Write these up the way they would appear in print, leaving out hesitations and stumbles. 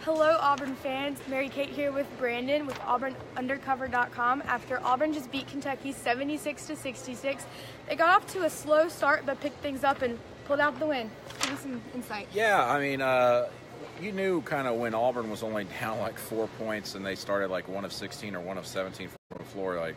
Hello, Auburn fans. Mary Kate here with Brandon with AuburnUndercover.com. After Auburn just beat Kentucky 76-66, they got off to a slow start but picked things up and pulled out the win. Give me some insight. Yeah, I mean, you knew kind of when Auburn was only down like 4 points and they started like 1 of 16 or 1 of 17 from the floor, like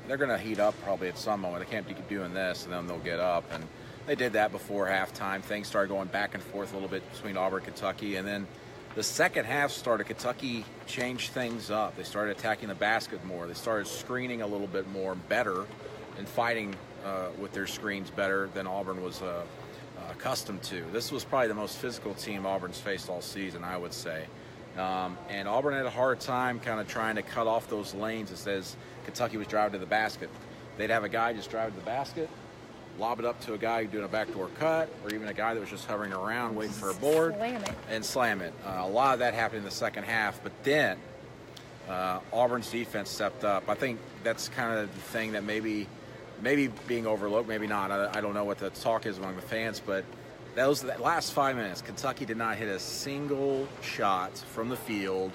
they're going to heat up probably at some moment. They can't keep doing this and then they'll get up. And they did that before halftime. Things started going back and forth a little bit between Auburn and Kentucky, and then the second half started. Kentucky changed things up. They started attacking the basket more. They started screening a little bit more, better, and fighting with their screens better than Auburn was accustomed to. This was probably the most physical team Auburn's faced all season, I would say. And Auburn had a hard time kind of trying to cut off those lanes as Kentucky was driving to the basket. They'd have a guy just drive to the basket, lob it up to a guy doing a backdoor cut, or even a guy that was just hovering around waiting for a board and slam it. A lot of that happened in the second half, but then Auburn's defense stepped up. I think that's kind of the thing that maybe being overlooked, maybe not. I don't know what the talk is among the fans, but that last 5 minutes, Kentucky did not hit a single shot from the field.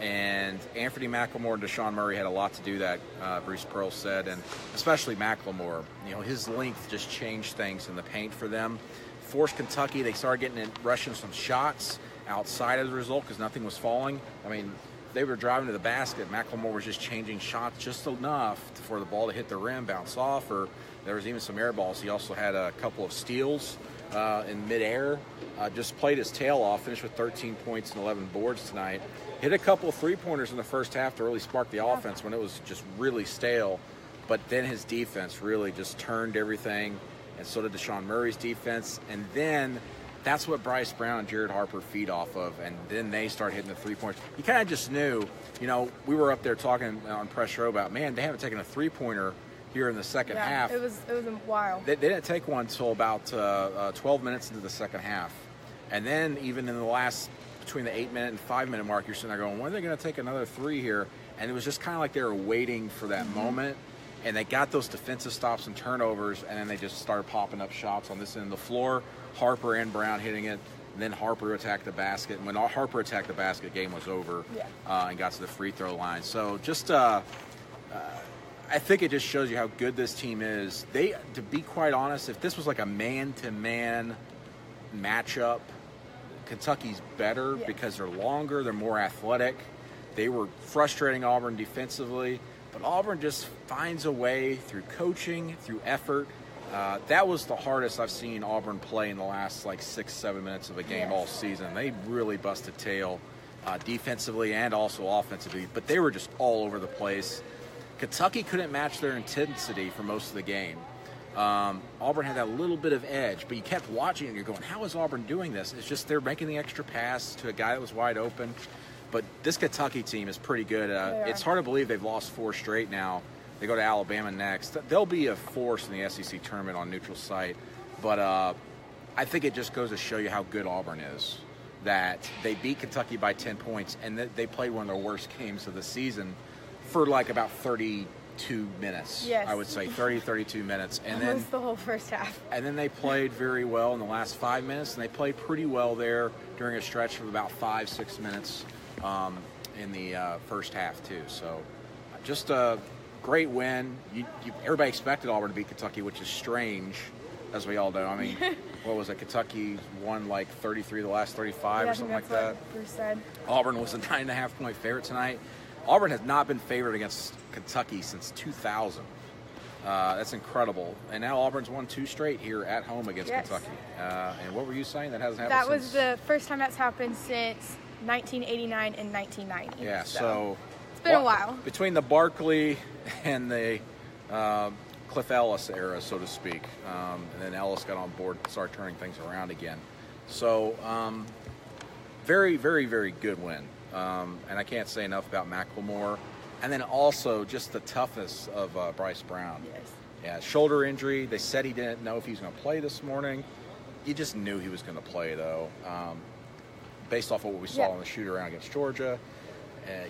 And Anthony McLemore and Deshaun Murray had a lot to do that, Bruce Pearl said, and especially McLemore. You know, his length just changed things in the paint for them. Forced Kentucky. They started rushing some shots outside as a result because nothing was falling. I mean, they were driving to the basket. McLemore was just changing shots just enough for the ball to hit the rim, bounce off, or there was even some air balls. He also had a couple of steals in midair. Just played his tail off, finished with 13 points and 11 boards tonight. Hit a couple of three-pointers in the first half to really spark the offense when it was just really stale. But then his defense really just turned everything, and so did Deshaun Murray's defense. And then that's what Bryce Brown and Jared Harper feed off of, and then they start hitting the three-pointers. You kind of just knew, you know, we were up there talking on press row about, man, they haven't taken a three-pointer here in the second half. It was a while. They didn't take one until about 12 minutes into the second half. And then even in the last, between the 8-minute and 5-minute mark, you're sitting there going, when are they going to take another three here? And it was just kind of like they were waiting for that moment. And they got those defensive stops and turnovers, and then they just started popping up shots on this end of the floor. Harper and Brown hitting it. And then Harper attacked the basket. And when Harper attacked the basket, the game was over and got to the free throw line. So just I think it just shows you how good this team is. To be quite honest, if this was like a man-to-man matchup, Kentucky's better because they're longer, they're more athletic. They were frustrating Auburn defensively, but Auburn just finds a way through coaching, through effort. That was the hardest I've seen Auburn play in the last like 6-7 minutes of a game all season. They really busted tail defensively and also offensively, but they were just all over the place. Kentucky couldn't match their intensity for most of the game. Auburn had that little bit of edge, but you kept watching and you're going, how is Auburn doing this? It's just they're making the extra pass to a guy that was wide open. But this Kentucky team is pretty good. It's hard to believe they've lost 4 straight now. They go to Alabama next. They'll be a force in the SEC tournament on neutral site. But I think it just goes to show you how good Auburn is, that they beat Kentucky by 10 points, and they played one of their worst games of the season for like about 32 minutes, I would say, 32 minutes. And almost the whole first half. And then they played very well in the last 5 minutes, and they played pretty well there during a stretch of about 5-6 minutes in the first half, too. So just a great win. Everybody expected Auburn to beat Kentucky, which is strange, as we all know. I mean, what was it? Kentucky won like 33 of the last 35 or something like that. Bruce said. Auburn was a 9.5-point favorite tonight. Auburn has not been favored against Kentucky since 2000. That's incredible. And now Auburn's won 2 straight here at home against Kentucky. And what were you saying? That hasn't happened since? That was the first time that's happened since 1989 and 1990. Yeah, so it's been a while. Between the Barkley and the Cliff Ellis era, so to speak. And then Ellis got on board and started turning things around again. So very, very, very good win. And I can't say enough about McLemore. And then also just the toughness of Bryce Brown. Yes. Yeah, shoulder injury. They said he didn't know if he was going to play this morning. You just knew he was going to play, though, based off of what we saw in the shoot-around against Georgia.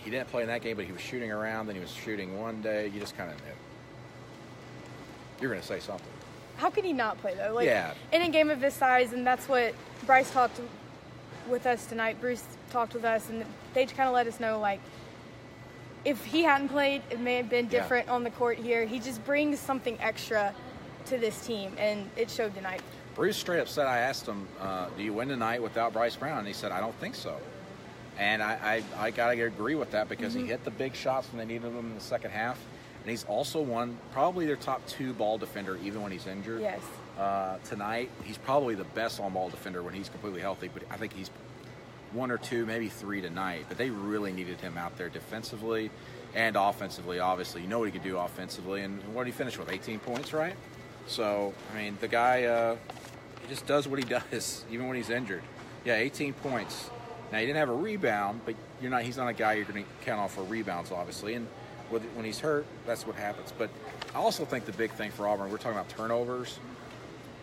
He didn't play in that game, but he was shooting around. Then he was shooting one day. You just kind of knew. You're going to say something. How could he not play, though? In a game of this size, and that's what Bryce talked with us tonight. Bruce talked with us, and they kind of let us know, like, if he hadn't played, it may have been different on the court here. He just brings something extra to this team, and it showed tonight. Bruce straight up said, I asked him, do you win tonight without Bryce Brown? And he said, I don't think so. And I got to agree with that because he hit the big shots when they needed them in the second half. And he's also probably their top 2 ball defender, even when he's injured. Yes. Tonight, he's probably the best on-ball defender when he's completely healthy, but I think he's 1 or 2, maybe 3 tonight. But they really needed him out there defensively and offensively, obviously. You know what he could do offensively. And what did he finish with? 18 points, right? So, I mean, the guy, he just does what he does, even when he's injured. Yeah, 18 points. Now, he didn't have a rebound, but he's not a guy you're going to count on for rebounds, obviously. And when he's hurt, that's what happens. But I also think the big thing for Auburn, we're talking about turnovers.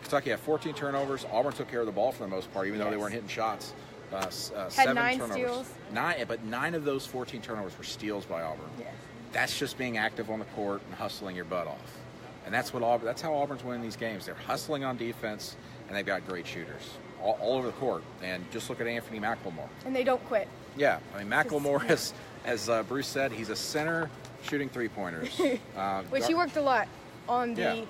Kentucky had 14 turnovers. Auburn took care of the ball for the most part, even though they weren't hitting shots. Had 7 9 turnovers. steals. 9 of those 14 turnovers were steals by Auburn. Yes. That's just being active on the court and hustling your butt off. And that's how Auburn's winning these games. They're hustling on defense, and they've got great shooters all over the court. And just look at Anthony McLemore. And they don't quit. Yeah, I mean, McLemore, as Bruce said, he's a center shooting three-pointers. Which he worked a lot on the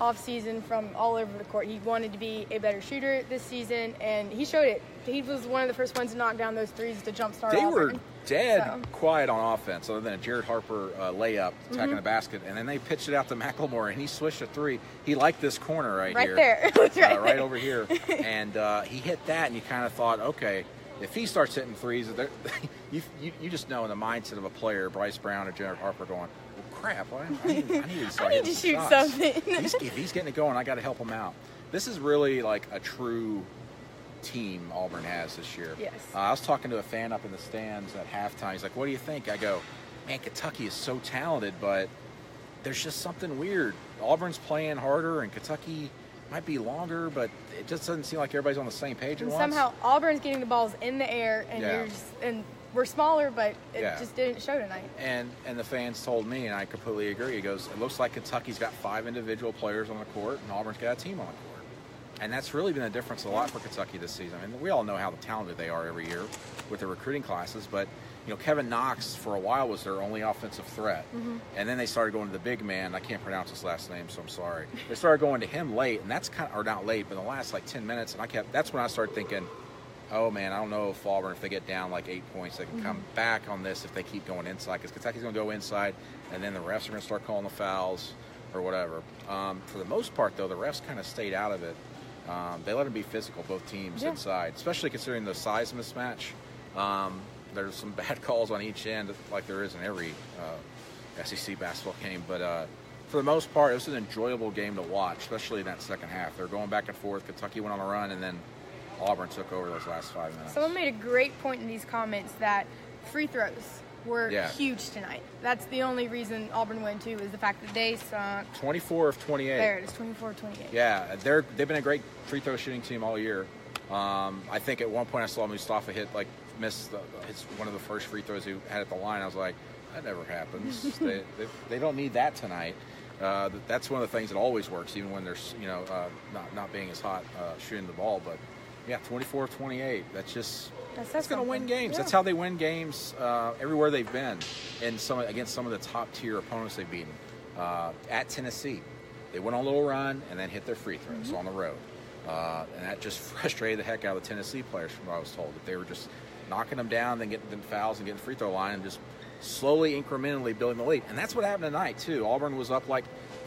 off-season from all over the court. He wanted to be a better shooter this season, and he showed it. He was one of the first ones to knock down those threes to jumpstart They Auburn. were dead quiet on offense, other than a Jared Harper layup, attacking the basket, and then they pitched it out to McLemore, and he swished a three. He liked this corner right here. Right over here. And he hit that, and you kind of thought, okay, if he starts hitting threes, you just know in the mindset of a player, Bryce Brown or Jared Harper going, well, crap, I need to start hitting some shots. Something. If he's getting it going, I got to help him out. This is really like a true team Auburn has this year. Yes. I was talking to a fan up in the stands at halftime. He's like, what do you think? I go, man, Kentucky is so talented, but there's just something weird. Auburn's playing harder, and Kentucky might be longer, but it just doesn't seem like everybody's on the same page at once. Somehow Auburn's getting the balls in the air, and and we're smaller, but it just didn't show tonight. And the fans told me, and I completely agree, he goes, it looks like Kentucky's got 5 individual players on the court, and Auburn's got a team on the court. And that's really been a difference a lot for Kentucky this season. I mean, we all know how talented they are every year with their recruiting classes, but Kevin Knox for a while was their only offensive threat. And then they started going to the big man. I can't pronounce his last name, so I'm sorry. They started going to him late, and that's or not late, but in the last like 10 minutes, and that's when I started thinking, oh man, I don't know if Auburn, if they get down like 8 points, they can come back on this if they keep going inside, because Kentucky's going to go inside, and then the refs are going to start calling the fouls or whatever. For the most part, though, the refs kind of stayed out of it. They let them be physical, both teams inside, especially considering the size mismatch. There's some bad calls on each end, like there is in every SEC basketball game. But for the most part, it was an enjoyable game to watch, especially in that second half. They were going back and forth. Kentucky went on a run, and then Auburn took over those last 5 minutes. Someone made a great point in these comments that free throws were huge tonight. That's the only reason Auburn won, too, is the fact that they sunk 24 of 28. There it is, 24 of 28. Yeah, they've been a great free throw shooting team all year. I think at one point I saw Mustafa missed one of the first free throws he had at the line. I was like, that never happens. they don't need that tonight. That's one of the things that always works, even when there's not being as hot shooting the ball. But yeah, 24 of 28. That's going to win games. Yeah. That's how they win games everywhere they've been, and against some of the top tier opponents they've beaten. At Tennessee, they went on a little run and then hit their free throws on the road, and that just frustrated the heck out of the Tennessee players, from what I was told, that they were just knocking them down, then getting them fouls and getting the free throw line, and just slowly, incrementally building the lead. And that's what happened tonight too. Auburn was up like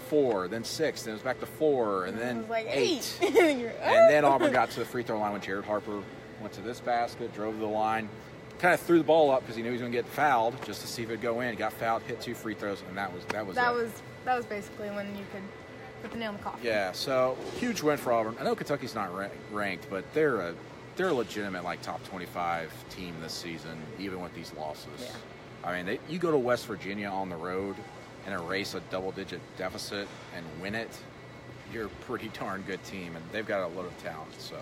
4, then 6, then it was back to 4, and then like 8. And then Auburn got to the free throw line when Jared Harper went to this basket, drove to the line, kind of threw the ball up because he knew he was going to get fouled just to see if it would go in. He got fouled, hit 2 free throws, and that was basically when you could put the nail in the coffin. Yeah, so huge win for Auburn. I know Kentucky's not ranked, but they're a legitimate like top 25 team this season, even with these losses. Yeah. I mean, you go to West Virginia on the road and erase a double-digit deficit and win it, you're a pretty darn good team, and they've got a lot of talent. So,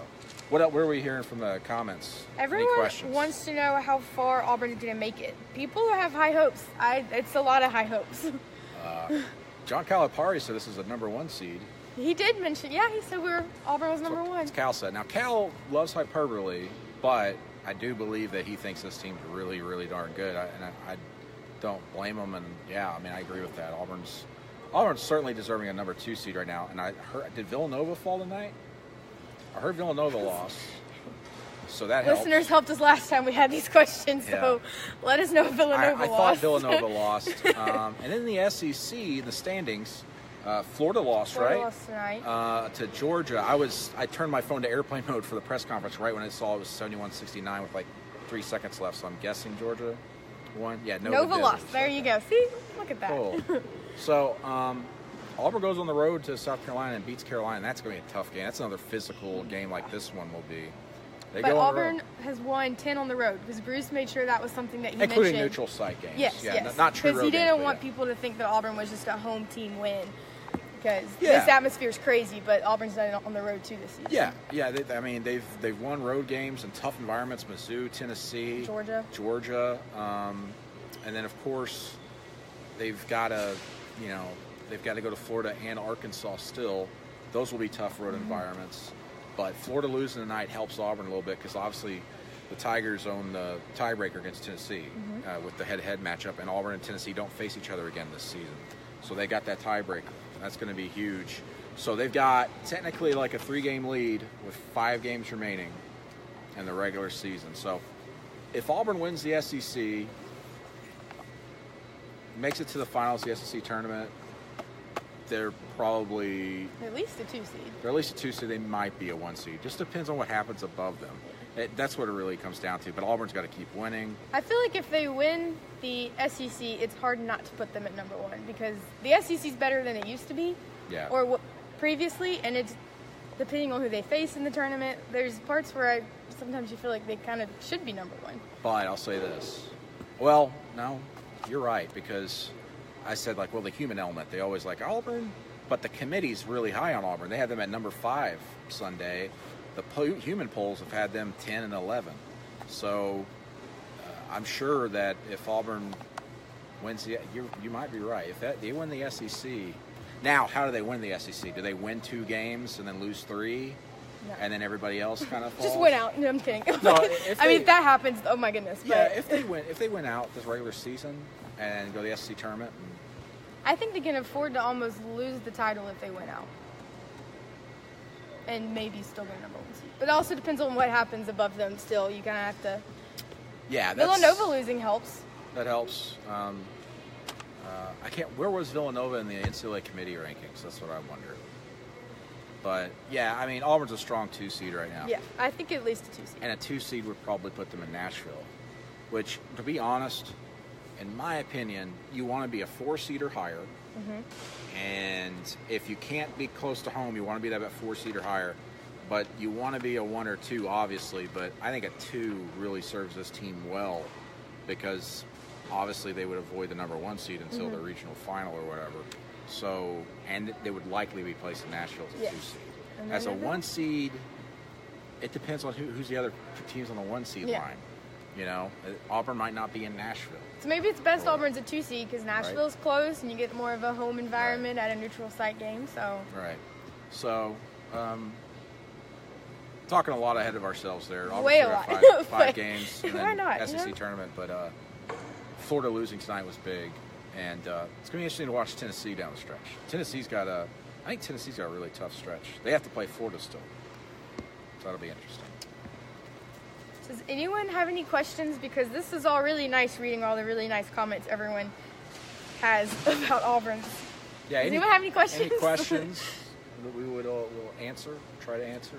where are we hearing from the comments? Everyone wants to know how far Auburn's going to make it. People have high hopes. It's a lot of high hopes. John Calipari said this is a number 1 seed. He did mention, he said Auburn was number 1. Cal said. Now, Cal loves hyperbole, But I do believe that he thinks this team's really, really darn good. I don't blame him. And, yeah, I mean, I agree with that. Auburn's certainly deserving a number 2 seed right now. And I heard, did Villanova fall tonight? I heard Villanova lost. So that helps. Listeners helped us last time we had these questions, so let us know if Villanova lost. I thought Villanova lost. And in the SEC, in the standings, Florida lost, Florida right? Lost tonight. To Georgia. I turned my phone to airplane mode for the press conference right when I saw it was 71-69 with like 3 seconds left. So I'm guessing Georgia won. Yeah, Nova lost. There you go. See, look at that. Cool. So Auburn goes on the road to South Carolina and beats Carolina. That's going to be a tough game. That's another physical game like this one will be. But Auburn has won 10 on the road because Bruce made sure that was something that he mentioned. Including neutral site games. Yes, yes. Not true road because he didn't games, want people to think that Auburn was just a home team win. Because this atmosphere is crazy, but Auburn's done it on the road too this season. Yeah. They've won road games in tough environments: Mizzou, Tennessee, Georgia, and then of course they've got to go to Florida and Arkansas still. Those will be tough road environments. But Florida losing tonight helps Auburn a little bit because obviously the Tigers own the tiebreaker against Tennessee with the head-to-head matchup, and Auburn and Tennessee don't face each other again this season. So they got that tiebreaker. That's going to be huge. So they've got technically like a 3-game lead with 5 games remaining in the regular season. So if Auburn wins the SEC, makes it to the finals of the SEC tournament, they're probably at least a 2 seed. They're at least a 2 seed. They might be a 1 seed. Just depends on what happens above them. That's what it really comes down to. But Auburn's got to keep winning. I feel like if they win the SEC, it's hard not to put them at number 1 because the SEC is better than it used to be. Yeah. Or previously, and it's depending on who they face in the tournament. There's parts where sometimes you feel like they kind of should be number 1. But I'll say this. Well, no, you're right because I said the human element. They always like Auburn, but the committee's really high on Auburn. They had them at number 5 Sunday. The human polls have had them 10 and 11. So I'm sure that if Auburn wins you might be right. If they win the SEC, now how do they win the SEC? Do they win 2 games and then lose 3? No. And then everybody else kind of falls? Just win out. No, I'm kidding. No, if that happens, oh my goodness. Yeah, if they win out this regular season and go to the SEC tournament. I think they can afford to almost lose the title if they win out. And maybe still get number 1 seed. But it also depends on what happens above them still. You kind of have to... Yeah, Villanova losing helps. That helps. Where was Villanova in the NCAA committee rankings? That's what I wonder. But, yeah, I mean, Auburn's a strong 2 seed right now. Yeah, I think at least a 2 seed. And a 2 seed would probably put them in Nashville, which, to be honest, in my opinion, you want to be a 4 seed or higher. And if you can't be close to home, you want to be that 4 seed or higher. But you want to be a 1 or 2, obviously. But I think a 2 really serves this team well because obviously they would avoid the number 1 seed until the regional final or whatever. So, and they would likely be placed in Nashville as a 2 seed. As a 1 seed, it depends on who's the other teams on the 1 seed line. You know, Auburn might not be in Nashville. So maybe it's best Auburn's a 2 seed because Nashville's close and you get more of a home environment at a neutral site game. So So, talking a lot ahead of ourselves there. Way a lot. 5 games in Why not, SEC tournament, but Florida losing tonight was big, and it's going to be interesting to watch Tennessee down the stretch. I think Tennessee's got a really tough stretch. They have to play Florida still, so that'll be interesting. Does anyone have any questions? Because this is all really nice reading all the really nice comments everyone has about Auburn. Yeah. Does anyone have any questions? Any questions that we will answer, try to answer?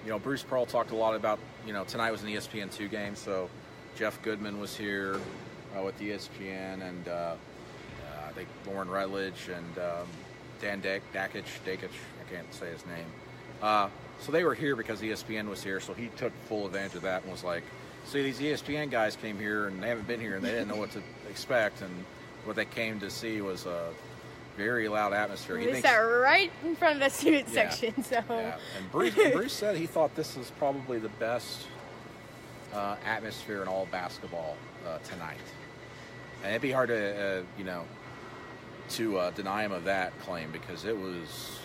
You know, Bruce Pearl talked a lot about, tonight was an ESPN2 game, so Jeff Goodman was here with ESPN, and I think Lauren Rutledge and Dan Dakich, I can't say his name. So they were here because ESPN was here, so he took full advantage of that and was like, see, these ESPN guys came here and they haven't been here and they didn't know what to expect, and what they came to see was a very loud atmosphere. They sat right in front of the student section. So. Yeah, and Bruce said he thought this was probably the best atmosphere in all basketball tonight. And it'd be hard to, to deny him of that claim because it was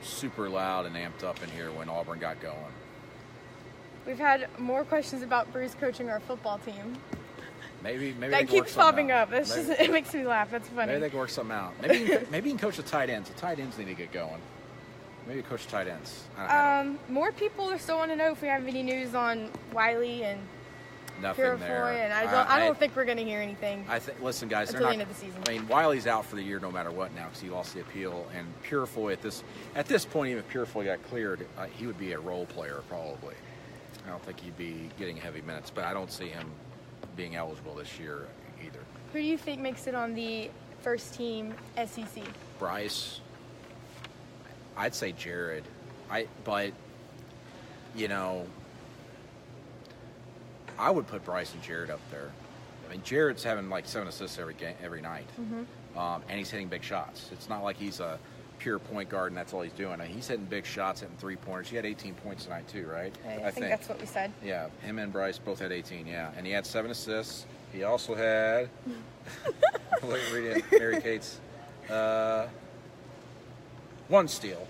super loud and amped up in here when Auburn got going. We've had more questions about Bruce coaching our football team. Maybe that keeps popping up. It makes me laugh. That's funny. Maybe they can work something out. Maybe you can coach the tight ends. The tight ends need to get going. Maybe coach tight ends. More people are still want to know if we have any news on Wiley and nothing Purifoy, there. And I don't think we're going to hear anything. Listen, guys, until the end of the season. I mean, Wiley's out for the year no matter what now because he lost the appeal. And Purifoy at this point, even if Purifoy got cleared, he would be a role player probably. I don't think he'd be getting heavy minutes, but I don't see him being eligible this year either. Who do you think makes it on the first team SEC? Bryce. I'd say Jared. But I would put Bryce and Jared up there. I mean, Jared's having like 7 assists every night, and he's hitting big shots. It's not like he's a pure point guard and that's all he's doing. He's hitting big shots, hitting 3-pointers. He had 18 points tonight too, right? I think that's what we said. Yeah, him and Bryce both had 18. Yeah, and he had 7 assists. He also had reading Mary Kate's 1 steal,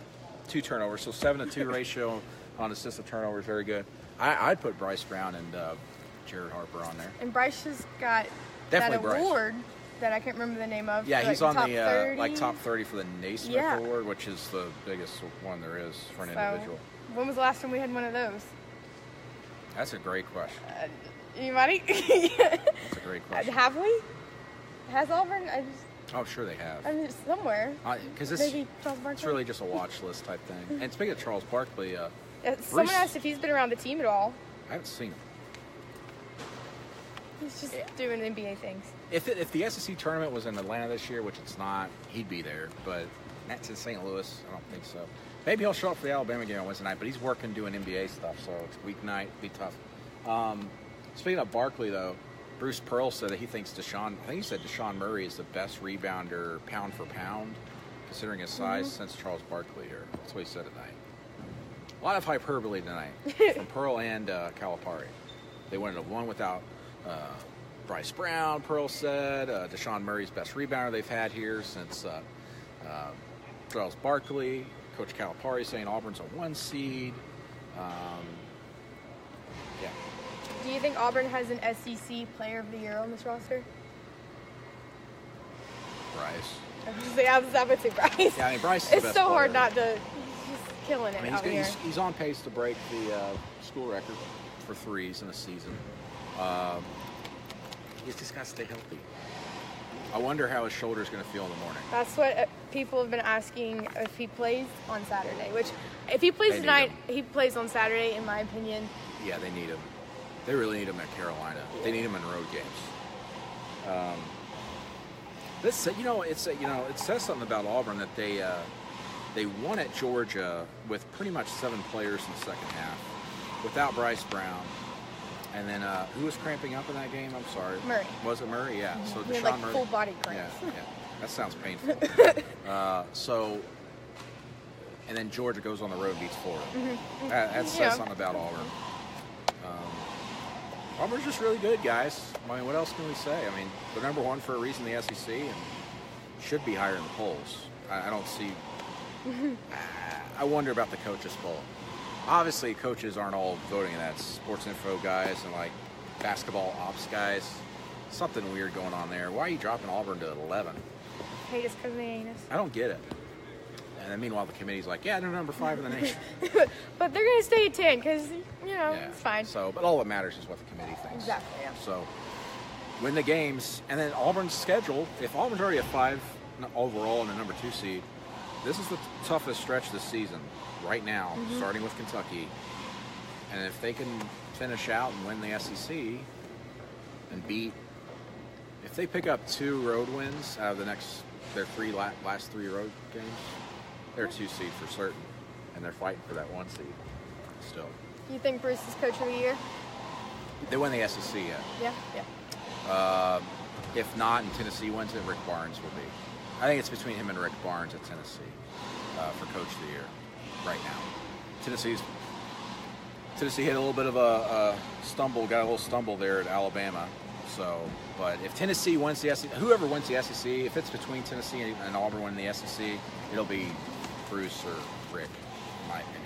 2 turnovers. So 7-to-2 ratio on assists to turnovers, very good. I'd put Bryce Brown and Jared Harper on there. And Bryce has got Definitely that award that I can't remember the name of. Yeah, he's on the top 30 for the Naismith Award, which is the biggest one there is for an individual. When was the last time we had one of those? That's a great question. Anybody? That's a great question. Have we? Has Auburn? I'm sure they have. I mean, somewhere. Because it's really just a watch list type thing. And speaking of Charles Barkley, someone asked if he's been around the team at all. I haven't seen him. He's just doing NBA things. If the SEC tournament was in Atlanta this year, which it's not, he'd be there. But that's in St. Louis. I don't think so. Maybe he'll show up for the Alabama game on Wednesday night, but he's working doing NBA stuff, so it's weeknight. Be tough. Speaking of Barkley, though, Bruce Pearl said that he thinks Deshaun Murray is the best rebounder pound for pound, considering his size, since Charles Barkley here. That's what he said tonight. A lot of hyperbole tonight from Pearl and Calipari. They went into one without Bryce Brown, Pearl said. Deshaun Murray's best rebounder they've had here since Charles Barkley. Coach Calipari saying Auburn's a 1 seed. Yeah. Do you think Auburn has an SEC Player of the Year on this roster? Bryce. I would say Bryce. Yeah, I mean, Bryce is it's the best so hard player. not to. He's killing it out here. He's on pace to break the school record for threes in a season. He's just got to stay healthy. I wonder how his shoulder is going to feel in the morning. That's what people have been asking if he plays on Saturday. Which, if he plays tonight, he plays on Saturday, in my opinion. Yeah, they need him. They really need him at Carolina. They need him in road games. It says something about Auburn that they won at Georgia with pretty much 7 players in the second half, without Bryce Brown. And then who was cramping up in that game? I'm sorry. Murray. Was it Murray? Yeah. So he had Murray. Full body cramps. Yeah. That sounds painful. And then Georgia goes on the road and beats Florida. That says something about Auburn. Auburn's just really good, guys. I mean, what else can we say? I mean, they're number 1 for a reason in the SEC and should be higher in the polls. I don't see. I wonder about the coaches poll. Obviously, coaches aren't all voting in that. Sports info guys and like basketball ops guys. Something weird going on there. Why are you dropping Auburn to 11? Hate us because they ain't us. I don't get it. And then meanwhile, the committee's like, yeah, they're number 5 in the nation. But they're going to stay at 10 because, it's fine. So, but all that matters is what the committee thinks. Exactly, yeah. So, win the games. And then Auburn's schedule, if Auburn's already a 5 overall and a number 2 seed, this is the toughest stretch this season right now, starting with Kentucky. And if they can finish out and win the SEC and if they pick up 2 road wins out of their last 3 road games, they're a 2 seed for certain, and they're fighting for that 1 seed still. You think Bruce is Coach of the Year? They win the SEC, yeah. If not, and Tennessee wins it, Rick Barnes will be. I think it's between him and Rick Barnes at Tennessee for Coach of the Year right now. Tennessee had a little bit of a stumble there at Alabama. So, but if Tennessee wins the SEC, whoever wins the SEC, if it's between Tennessee and Auburn winning the SEC, it'll be Bruce or brick, in my opinion.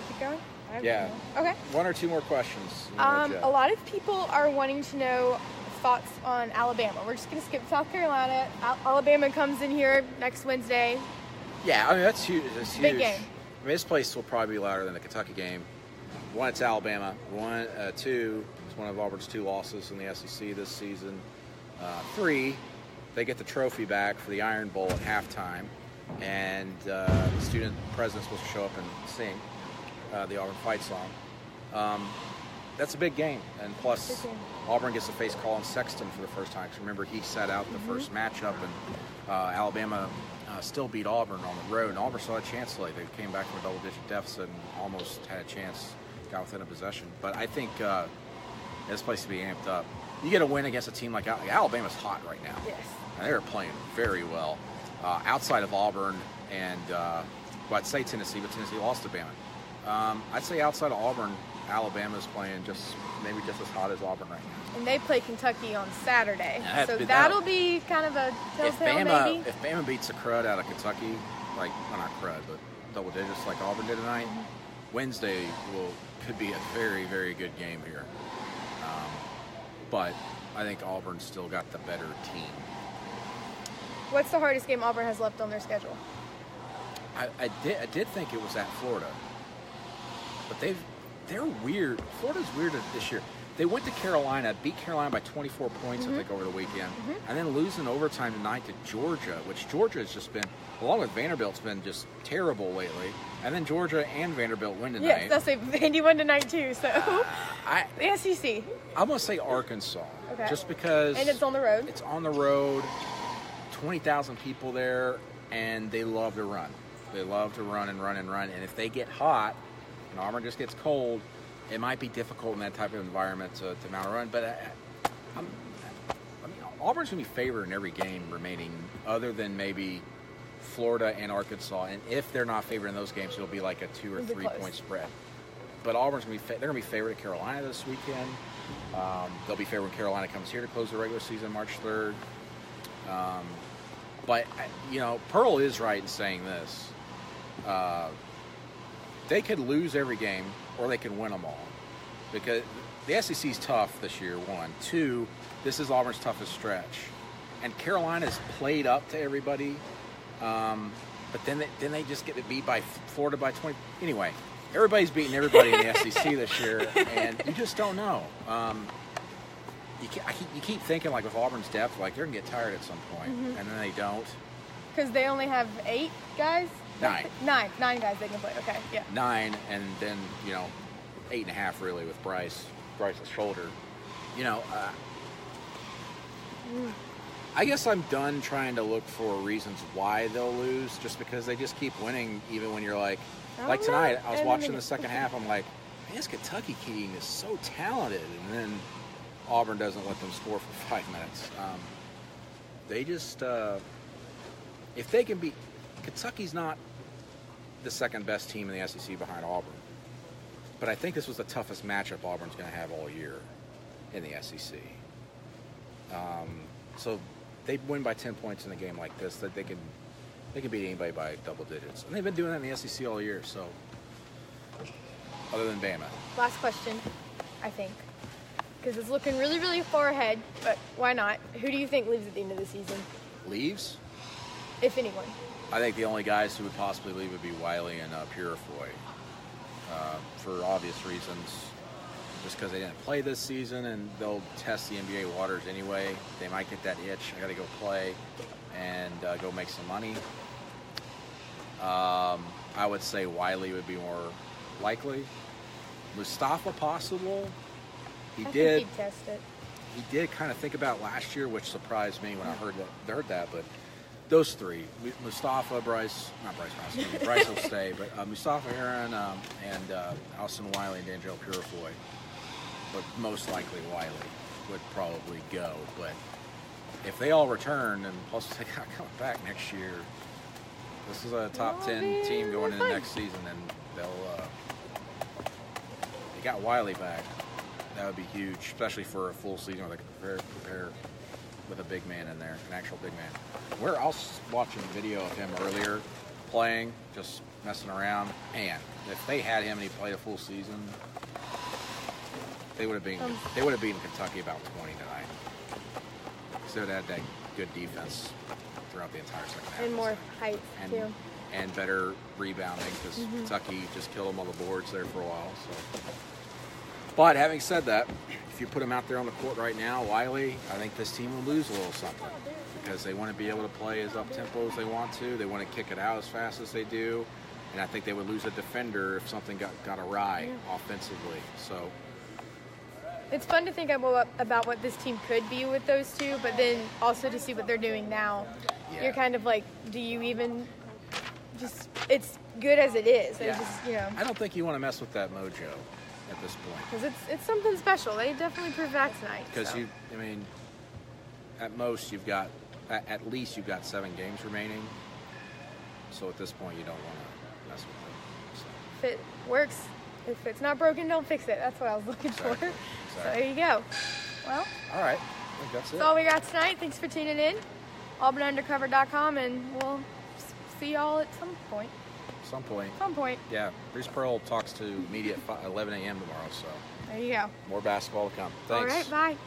Keep going? Yeah. Okay. One or two more questions. A lot of people are wanting to know thoughts on Alabama. We're just going to skip South Carolina. Alabama comes in here next Wednesday. Yeah, I mean, that's huge. That's huge. Big game. I mean, this place will probably be louder than the Kentucky game. One, it's Alabama. Two, it's one of Auburn's 2 losses in the SEC this season. 3, they get the trophy back for the Iron Bowl at halftime, and the student president's supposed to show up and sing the Auburn fight song. That's a big game, and plus Auburn gets to face Colin Sexton for the first time. Because remember, he sat out the first matchup, and Alabama still beat Auburn on the road, and Auburn still had a chance late. They came back from a double-digit deficit and almost had a chance, got within a possession. But I think this place to be amped up. You get a win against a team like Alabama's hot right now. Yes. And they're playing very well. Outside of Auburn and, I'd say Tennessee, but Tennessee lost to Bama. I'd say outside of Auburn, Alabama's playing maybe just as hot as Auburn right now. And they play Kentucky on Saturday. Yeah, so that'll be kind of a telltale maybe. If Bama beats the crud out of Kentucky, like, well, not crud, but double digits like Auburn did tonight, Wednesday could be a very, very good game here. But I think Auburn's still got the better team. What's the hardest game Auburn has left on their schedule? I did think it was at Florida, but they're weird. Florida's weird this year. They went to Carolina, beat Carolina by 24 points, I think, over the weekend, and then losing overtime tonight to Georgia, which Georgia has just been, along with Vanderbilt's been just terrible lately. And then Georgia and Vanderbilt win tonight. Yes, that's it. Vandy won tonight too. So the SEC. I'm gonna say Arkansas, just because. And it's on the road. It's on the road. 20,000 people there, and they love to run. They love to run and run and run. And if they get hot, and Auburn just gets cold, it might be difficult in that type of environment to mount a run. But Auburn's going to be favored in every game remaining, other than maybe Florida and Arkansas. And if they're not favored in those games, it'll be like a 2 or 3 point spread. But Auburn's going to be they're going to be favored at Carolina this weekend. They'll be favored when Carolina comes here to close the regular season March 3rd. But Pearl is right in saying this. They could lose every game, or they can win them all, because the SEC's tough this year. 1, 2. This is Auburn's toughest stretch, and Carolina's played up to everybody. But then they just get beat by Florida by 20. Anyway, everybody's beating everybody in the SEC this year, and you just don't know. You keep thinking, like, with Auburn's depth, like, they're going to get tired at some point, and then they don't. Because they only have 8 guys? 9. 9 guys they can play. Okay, yeah. 9, and then, 8.5 really with Bryce's shoulder. I guess I'm done trying to look for reasons why they'll lose, just because they just keep winning, even when you're like tonight, I was watching the second half, I'm like, man, this Kentucky team is so talented, and then Auburn doesn't let them score for 5 minutes. They just, if they can beat, Kentucky's not the second best team in the SEC behind Auburn, but I think this was the toughest matchup Auburn's going to have all year in the SEC. So they win by 10 points in a game like this, that they can beat anybody by double digits, and they've been doing that in the SEC all year. So, other than Bama. Last question, I think, because it's looking really, really far ahead. But why not? Who do you think leaves at the end of the season? Leaves? If anyone. I think the only guys who would possibly leave would be Wiley and Purifoy, for obvious reasons. Just because they didn't play this season, and they'll test the NBA waters anyway. They might get that itch. I got to go play and go make some money. I would say Wiley would be more likely. Mustafa possible. He did test it. He did kind of think about last year, which surprised me when I heard that. But those 3, Mustafa, Bryce will stay, but Mustafa Heron and Austin Wiley and D'Angelo Purifoy. But most likely Wiley would probably go. But if they all return, and plus they got coming back next year, this is a top 10 team going into next season, and they got Wiley back. That would be huge, especially for a full season where they can prepare. with a big man in there, an actual big man. I was watching a video of him earlier playing, just messing around. Man, if they had him and he played a full season, they would have beaten Kentucky about 20 tonight. Because they would have had that good defense throughout the entire second half. And more height, too. And better rebounding, because Kentucky just killed them on the boards there for a while. So. But having said that, if you put them out there on the court right now, Wiley, I think this team will lose a little something. Because they want to be able to play as up-tempo as they want to. They want to kick it out as fast as they do. And I think they would lose a defender if something got awry offensively. So it's fun to think about what this team could be with those two, but then also to see what they're doing now. Yeah. You're kind of like, do you even just, it's good as it is. Yeah. Just, I don't think you want to mess with that mojo at this point. Because it's something special. They definitely proved that tonight. Because at most at least you've got 7 games remaining. So at this point you don't want to mess with it. So. If it works, if it's not broken, don't fix it. That's what I was looking for. Exactly. So there you go. Well. All right. I think that's it. That's all we got tonight. Thanks for tuning in. AuburnUndercover.com, and we'll see y'all at some point. Some point. Yeah. Bruce Pearl talks to media at 11 a.m. tomorrow, so. There you go. More basketball to come. Thanks. All right, bye.